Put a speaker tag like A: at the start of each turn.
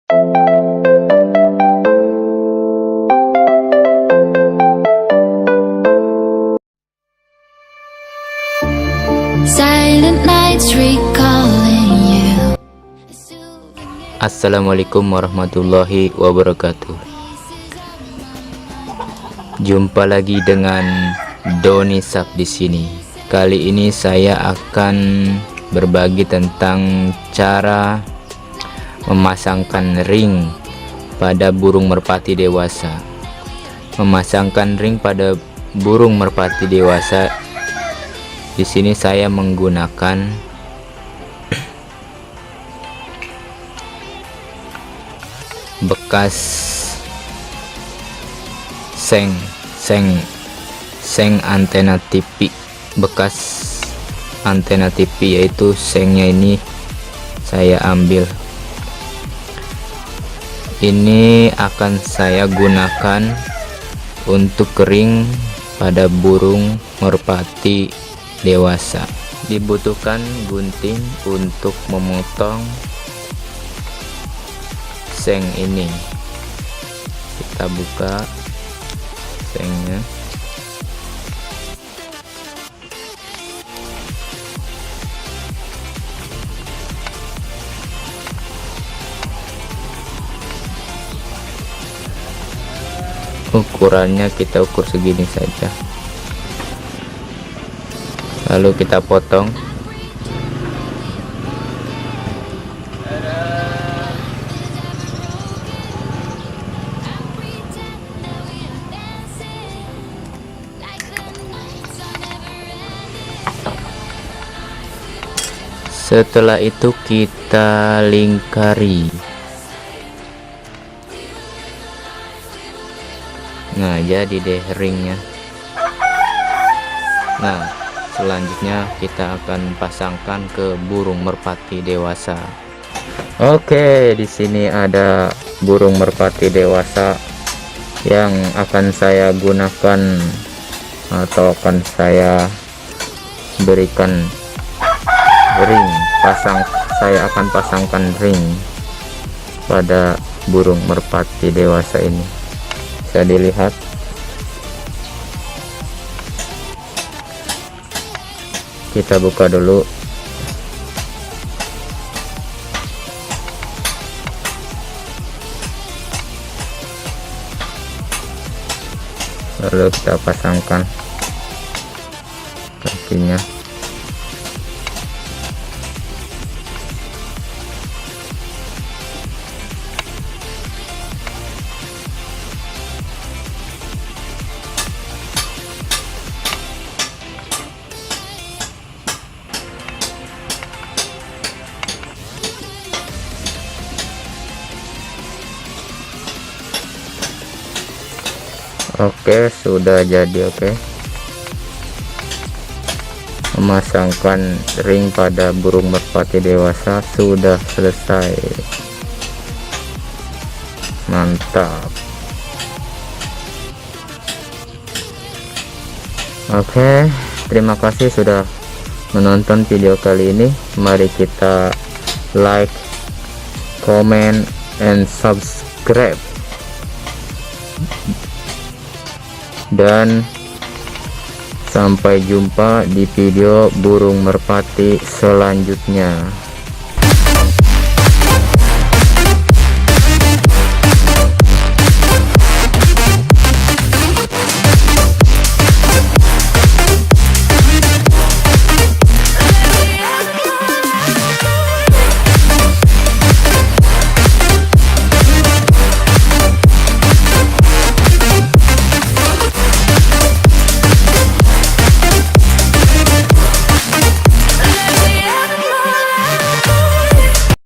A: Silent nights recalling you.
B: Assalamualaikum warahmatullahi wabarakatuh. Jumpa lagi dengan Doni Sap di sini. Kali ini saya akan berbagi tentang cara memasangkan ring pada burung merpati dewasa. Memasangkan ring pada burung merpati dewasa. Di sini saya menggunakan bekas seng antena TV, bekas antena TV, yaitu sengnya ini saya ambil. Ini akan saya gunakan untuk ring pada burung merpati dewasa. Dibutuhkan gunting untuk memotong seng ini. Kita buka sengnya. Ukurannya kita ukur segini saja, lalu kita potong. Setelah itu kita lingkari. Nah, jadi deh ringnya. Nah, selanjutnya kita akan pasangkan ke burung merpati dewasa. Oke, di sini ada burung merpati dewasa yang akan saya gunakan atau akan saya berikan ring. Saya akan pasangkan ring pada burung merpati dewasa ini. Bisa dilihat. Kita buka dulu. Lalu kita pasangkan kakinya. Oke, sudah jadi. Oke, memasangkan ring pada burung merpati dewasa sudah selesai. Mantap. Oke, terima kasih sudah menonton video kali ini. Mari kita like, comment, and subscribe. Dan sampai jumpa di video burung merpati selanjutnya.